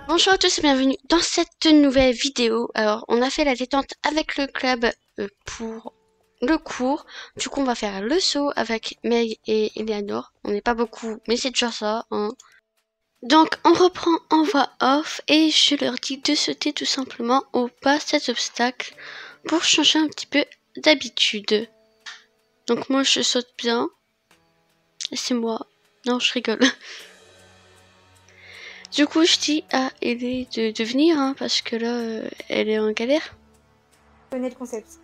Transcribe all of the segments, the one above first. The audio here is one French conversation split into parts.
Bonjour à tous et bienvenue dans cette nouvelle vidéo. Alors, on a fait la détente avec le club pour le cours. Du coup, on va faire le saut avec Meg et Eleanor. On n'est pas beaucoup, mais c'est déjà ça, hein. Donc, on reprend en voix off et je leur dis de sauter tout simplement au pas cet obstacle pour changer un petit peu d'habitude. Donc, moi, je saute bien. C'est moi. Non, je rigole. Du coup, je dis à Ellie de venir, hein, parce que là, elle est en galère. Je connais le concept.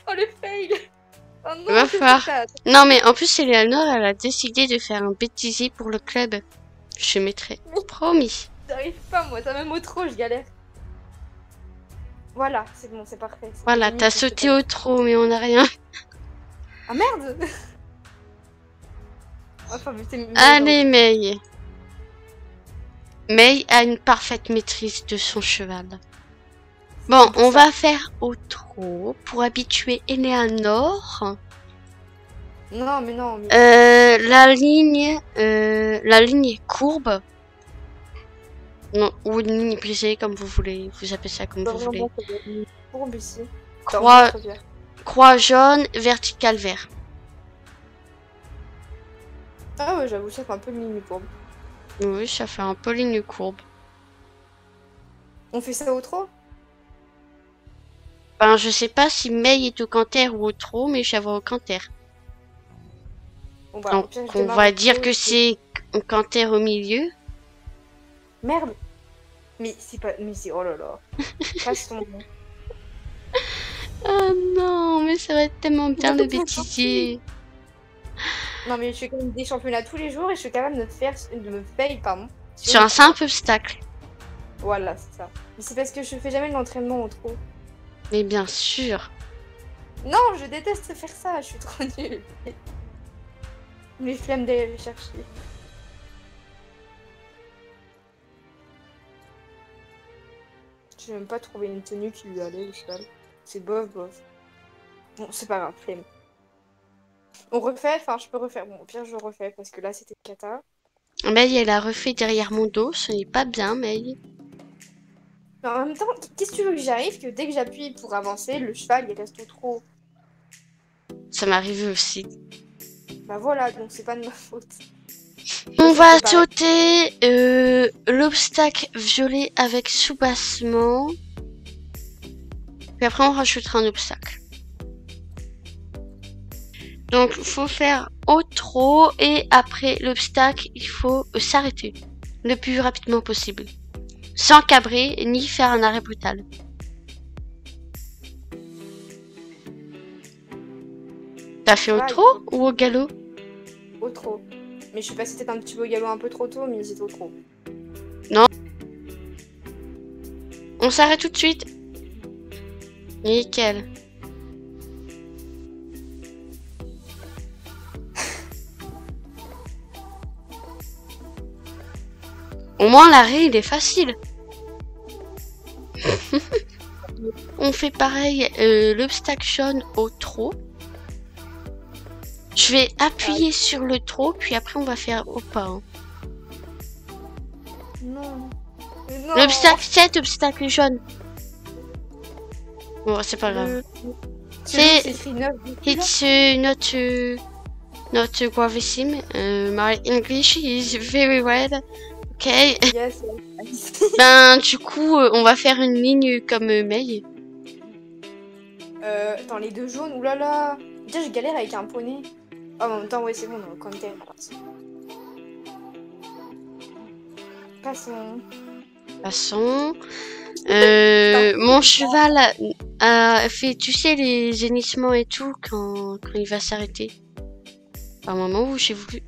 Oh le fail! Oh non, Va falloir... Non, mais en plus, Eleanor, elle a décidé de faire un bêtisier pour le club. Je mettrai. Promis. J'arrive pas, moi, ça même au trop, je galère. Voilà, c'est bon, c'est parfait. Voilà, t'as sauté au trot, mais on n'a rien. Ah merde! Enfin, Allez, May. May a une parfaite maîtrise de son cheval. Bon, on va faire au trot pour habituer Eleanor. Non, mais non. Mais... la ligne est courbe. Non, ou une ligne brisée, comme vous voulez. Vous appelez ça comme vous voulez. Courbe ici. Croix jaune, verticale vert. Ah ouais, j'avoue, ça fait un peu ligne courbe. Oui, ça fait un peu ligne courbe. On fait ça au trot? Ben, je sais pas si May est au canter ou au trot, mais je la vois au canter. Bon, bah, donc, on va dire que c'est un canter au milieu. Merde! Mais c'est pas... Mais c'est... Oh là là. Passe ton... Oh non, mais ça va être tellement bien le bêtisier. Non mais je fais quand même des championnats tous les jours et je suis capable de me fail, pardon. Sur un simple obstacle. Voilà, c'est ça. Mais c'est parce que je fais jamais de l'entraînement au trot. Mais bien sûr. Non, je déteste faire ça, je suis trop nulle. Les flemmes d'aller les chercher. J'ai même pas trouvé une tenue qui lui allait au cheval. C'est bof, bof. Bon, c'est pas grave, flemme. On refait, enfin je peux refaire. Bon, au pire je refais parce que là c'était cata. May, elle a refait derrière mon dos, ce n'est pas bien, May. Mais en même temps, qu'est-ce que tu veux que j'arrive que dès que j'appuie pour avancer, le cheval il reste au trot. Ça m'arrive aussi. Bah voilà, donc c'est pas de ma faute. On va sauter l'obstacle violet avec soubassement. Puis après on rajoutera un obstacle. Donc il faut faire au trot et après l'obstacle il faut s'arrêter le plus rapidement possible. Sans cabrer ni faire un arrêt brutal. T'as fait au trot ou au galop? Au trot. Mais je suis passée peut-être un petit peu au galop un peu trop tôt, mais c'est au trot. Non. On s'arrête tout de suite. Nickel. Au moins l'arrêt il est facile. On fait pareil l'obstacle jaune au trot. Je vais appuyer sur le trot, puis après on va faire au pas. Hein. Non. L'obstacle 7, obstacle jaune. Bon, c'est pas grave. C'est... It's not gravissime. My English is very well. Ok. Yes. Ben, du coup, on va faire une ligne comme May. Dans les deux jaunes, oulala. Déjà, je galère avec un poney. Oh, en même temps, ouais, c'est bon, on est au canter. Passons. Mon cheval a fait, tu sais, les gémissements et tout quand il va s'arrêter. À un moment où j'ai voulu...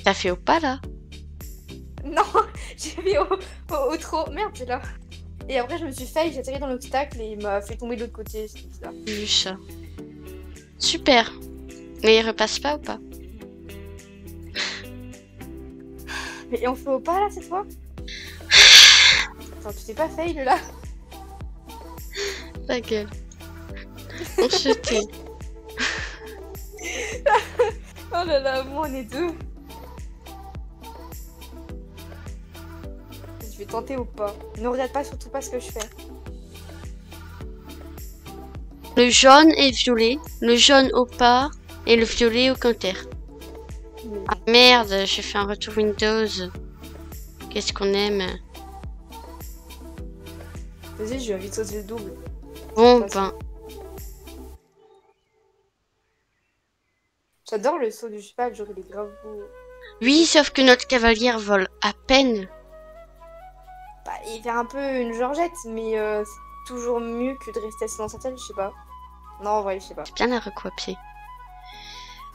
T'as fait au pas, là? Non, j'ai fait au trot. Merde, c'est là. Et après, je me suis failli, j'ai atterri dans l'obstacle et il m'a fait tomber de l'autre côté. C'est bizarre. Vu ça. Super. Mais il repasse pas ou pas? Et on fait au pas là cette fois? Attends, tu t'es pas fail là? Ta gueule. On se tait. Oh là là, moi on est deux. Je vais tenter ou pas. Ne regarde pas, surtout pas ce que je fais. Le jaune et violet. Le jaune au pas et le violet au counter. Ah merde, j'ai fait un retour Windows. Qu'est-ce qu'on aime? Vas-y, j'ai envie de sauter le double. Bon, Ça, ben. J'adore le saut du cheval, j'aurais des grave beaux. Oui, sauf que notre cavalière vole à peine. Bah, il fait un peu une Georgette, mais c'est toujours mieux que de rester assis dans sa tête, je sais pas. Non, en vrai, je sais pas. Bien la recopier.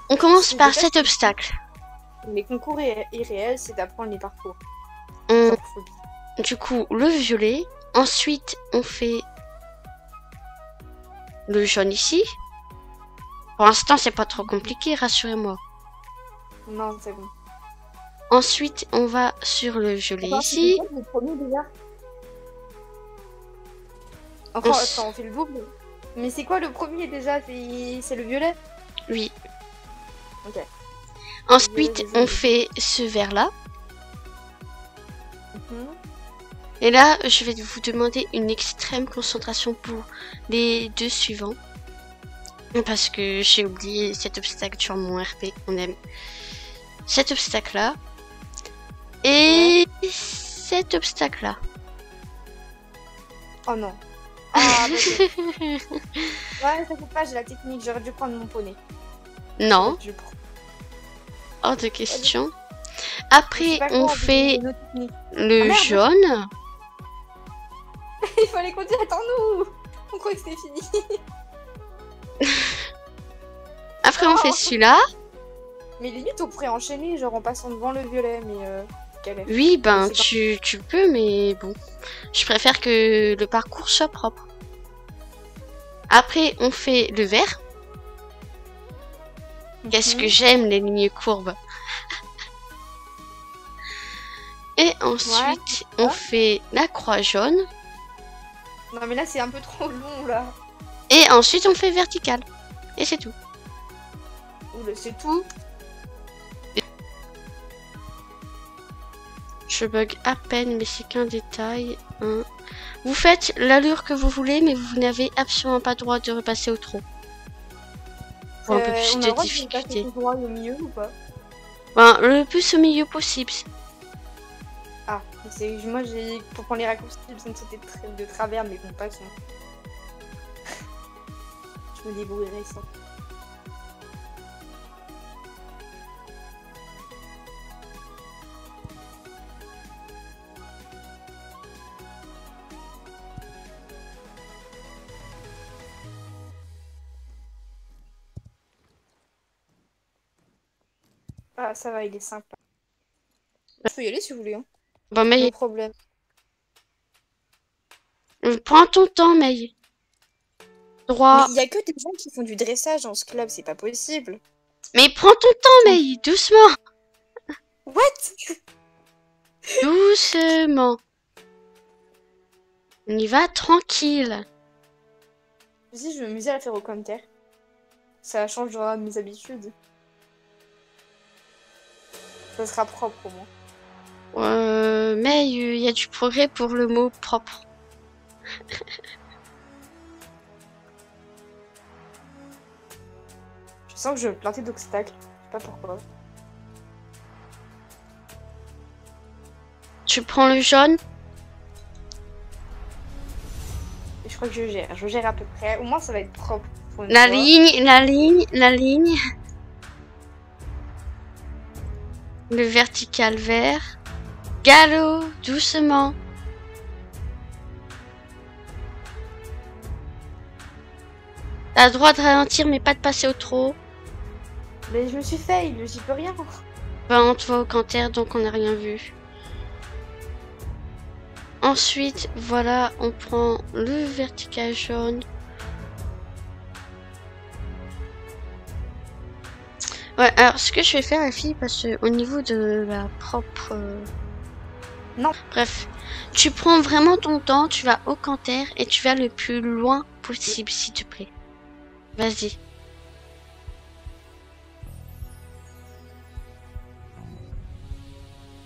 On commence C'est par déjà- cet obstacle. Les concours irréels, c'est d'apprendre les parcours. On- Sans phobie. Du coup, le violet. Ensuite, on fait le jaune ici. Pour l'instant, c'est pas trop compliqué, rassurez-moi. Non, c'est bon. Ensuite, on va sur le violet ici. C'est quoi le premier déjà On Enfin, s- attends, on fait le double. Mais c'est quoi le premier déjà? C'est le violet? Oui. Ok. Ensuite, on fait ce vert-là. Mhm. Et là, je vais vous demander une extrême concentration pour les deux suivants. Parce que j'ai oublié cet obstacle sur mon RP. On aime cet obstacle-là. Et cet obstacle-là. Oh non. Ah, ok. Ouais, ça fait pas, j'ai la technique, j'aurais dû prendre mon poney. Non, Je prends. hors de question. C'est Après, pas on grave, fait j'ai une autre technique. le Ah, merde. jaune. Il fallait conduire, attends-nous. On croit que c'était fini. Après, on fait Oh. celui-là. Mais limite, on pourrait enchaîner, genre en passant devant le violet, mais galère. Oui, ben, C'est tu peux, mais bon. Je préfère que le parcours soit propre. Après, on fait le vert. Qu'est-ce que j'aime les lignes courbes. Et ensuite, on fait la croix jaune. Non, mais là, c'est un peu trop long, là. Et ensuite, on fait vertical. Et c'est tout. Oula, c'est tout. Je bug à peine, mais c'est qu'un détail. Hein. Vous faites l'allure que vous voulez, mais vous n'avez absolument pas le droit de repasser au trot. Pour un peu plus On a de le droit difficulté. passer tout droit au milieu ou pas? Ben, le plus au milieu possible. Ah, moi, pour prendre les raccourcis, j'ai besoin de sauter de travers, mais bon, passons. Je me débrouillerai sans. Ah, ça va, il est sympa. Je peux y aller si vous voulez, hein. Bon, mais No problème. prends ton temps, May. Droit. Mais il y a que des gens qui font du dressage dans ce club, c'est pas possible. Mais prends ton temps, May. Doucement. What? Doucement. On y va tranquille. Si je vais m'amuser à la faire au commentaire. Ça changera de mes habitudes. Ça sera propre pour moi. Mais il y a du progrès pour le mot propre. Je sens que je vais me planter d'obstacles. Je sais pas pourquoi. Tu prends le jaune. Et je crois que je gère. Je gère à peu près. Au moins, ça va être propre. Pour une La fois. ligne, la ligne, la ligne. Le vertical vert. Galop, doucement. T'as le droit de ralentir, mais pas de passer au trot. Mais je me suis fail, j'y peux rien. Ben, on te voit au canter, donc on n'a rien vu. Ensuite, voilà, on prend le vertical jaune. Ouais, alors ce que je vais faire, les filles, parce que au niveau de la propre... Non. Bref, tu prends vraiment ton temps, tu vas au canter et tu vas le plus loin possible, s'il te plaît. Vas-y.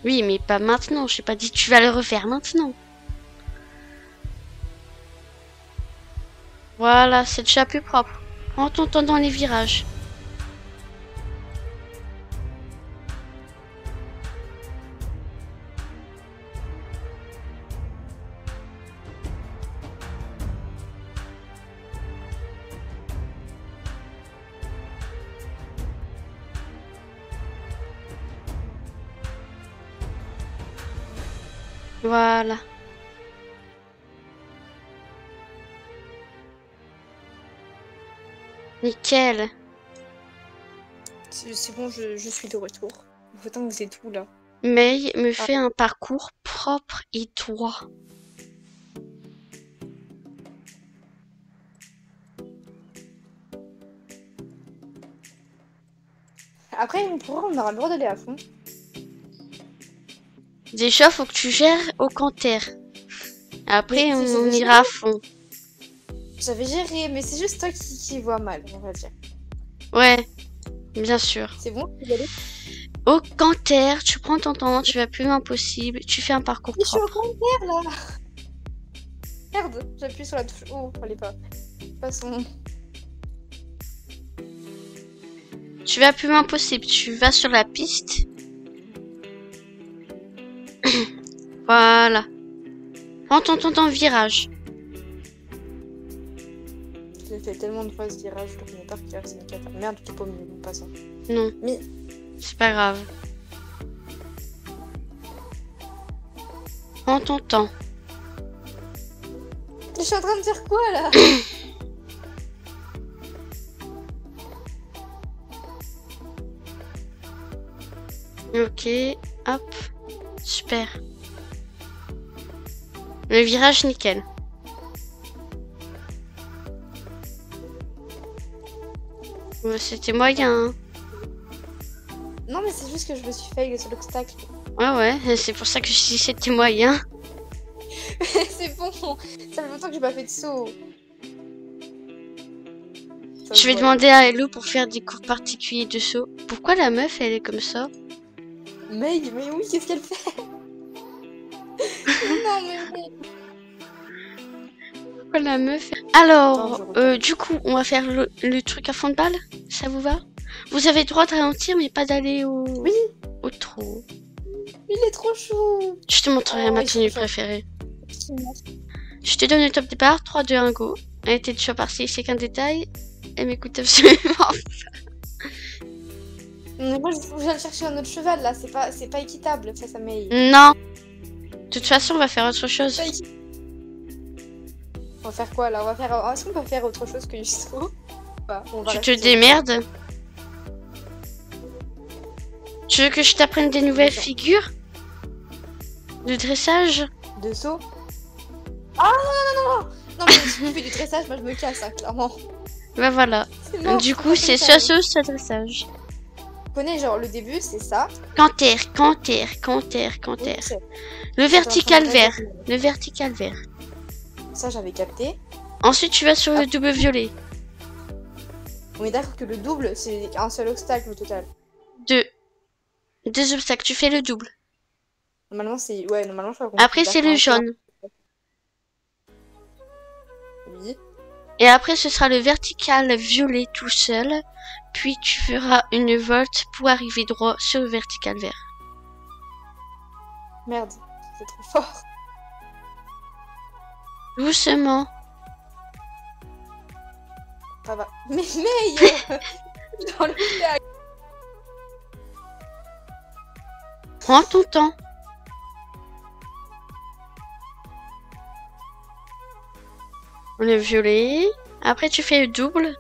Oui, mais pas maintenant. Je t'ai pas dit tu vas le refaire maintenant. Voilà, c'est déjà plus propre. Prends ton temps dans les virages. Voilà. Nickel. C'est bon, je suis de retour. Pourtant, vous êtes où là? May me fait un parcours propre et droit. Après, on aura le droit d'aller à fond. Déjà, faut que tu gères au canter. Après, Mais on ira à fond. J'avais géré, mais c'est juste toi qui vois mal, on va dire. Ouais, bien sûr. C'est bon, tu peux y aller? Au canter, tu prends ton temps, tu vas plus loin possible, tu fais un parcours Mais je suis au propre. contraire là. Merde, j'appuie sur la touche. Oh, fallait pas. De toute façon. Tu vas plus loin possible, tu vas sur la piste. Voilà. Prends ton temps dans le virage. J'ai fait tellement de fois ce virage, je connais par cœur, c'est une cata. Merde, tu peux pas me pas ça. Non, Mais c'est pas grave. Prends ton temps. je suis en train de dire quoi là? Ok, hop, super. Le virage, nickel. C'était moyen. Hein. Non, mais c'est juste que je me suis fait sur l'obstacle. Ouais, c'est pour ça que je dis c'était moyen. C'est bon, ça fait longtemps que j'ai pas fait de saut. Ça Je se vais voit. demander à Hello pour faire des cours particuliers de saut. Pourquoi la meuf, elle est comme ça? Mais oui, qu'est-ce qu'elle fait? Non, mais oui. Pourquoi la meuf? Alors, Attends, je regarde. du coup, on va faire le truc à fond de balle. Ça vous va? Vous avez le droit de ralentir, mais pas d'aller Oui, au trou. il est trop chou. Je te montrerai Oh, ma il tenue faut- préférée. Je te donne le top départ. 3, 2, 1, go. Elle était déjà partie, c'est qu'un détail. Elle m'écoute absolument. Mais moi, je viens de chercher un autre cheval là, c'est pas équitable face à May. Non. De toute façon, on va faire autre chose. On va faire quoi là? Est-ce qu'on peut faire autre chose que du saut? Bah, on va Tu te rester sur- démerdes. Tu veux que je t'apprenne des nouvelles figures de dressage? De saut? Ah non! Non, mais si tu fais du dressage, moi je me casse, hein, clairement. Bah voilà. C'est mort, Du je coup, peux c'est pas faire. soit saut, soit dressage. Tu connais, genre le début c'est ça. Canter. Ok. Le vertical Attends, vert. Le vertical vert. Ça j'avais capté. Ensuite, tu vas sur le double violet. On est d'accord que le double c'est un seul obstacle au total. Deux obstacles. Tu fais le double. Normalement c'est. Ouais, normalement je crois qu'on Après, peut c'est faire le un jaune. Oui. Et après, ce sera le vertical violet tout seul. Puis, tu feras une volte pour arriver droit sur le vertical vert. Merde, c'est trop fort. Doucement. Ça va. Mais dans le lac. Prends ton temps. Le violet. Après, tu fais le double.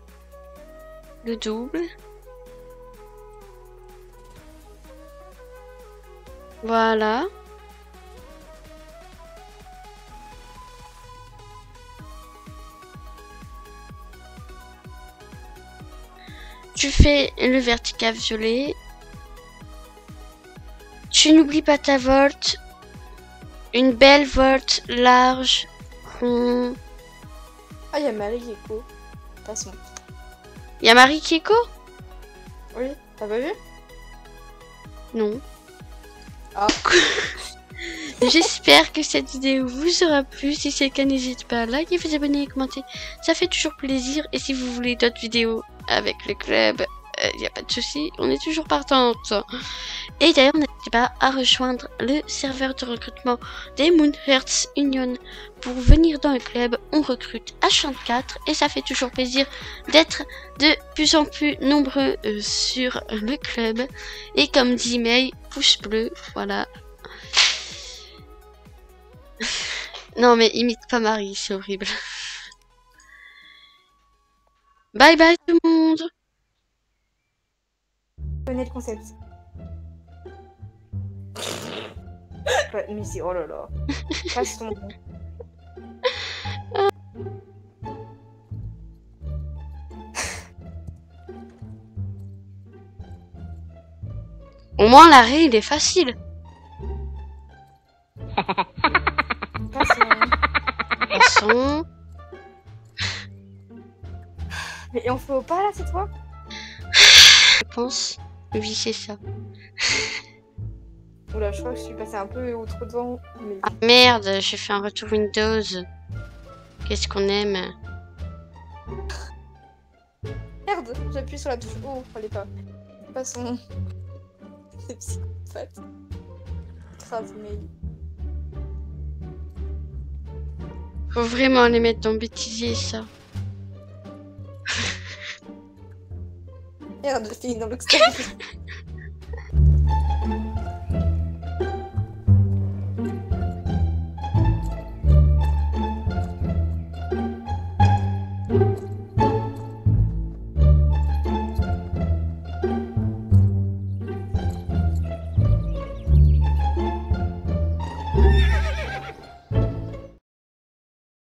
Le double. Voilà. Tu fais le vertical violet. Tu n'oublies pas ta volte. Une belle volte large. Rond. Ah, il y a Marie qui est co. Passons. Il y a Marie qui est co? Oui, t'as pas vu? Non. Ah. J'espère que cette vidéo vous aura plu. Si c'est le cas, n'hésitez pas à liker, vous abonner et commenter. Ça fait toujours plaisir. Et si vous voulez d'autres vidéos avec le club, il n'y a pas de souci. On est toujours partante. Et d'ailleurs, n'hésitez pas à rejoindre le serveur de recrutement des Moonhearts Union pour venir dans le club. On recrute H24 et ça fait toujours plaisir d'être de plus en plus nombreux sur le club. Et comme dit May, pouce bleu, voilà. Non mais imite pas Marie, c'est horrible. Bye bye tout le monde. Je connais le concept. Ouais, mais c'est... Oh là là. Passe ton... Au moins l'arrêt il est facile. Passons. Mais on fait au pas là cette fois? Je pense. Oui c'est ça. Oula, je crois que je suis passée un peu au trop devant. Mais... Ah, merde, j'ai fait un retour Windows. Qu'est-ce qu'on aime. Merde, j'appuie sur la touche O, fallait pas. Passons. C'est psychopathe. Grave, mais... Faut vraiment les mettre dans bêtisier ça. Merde, j'ai fini dans l'obstacle.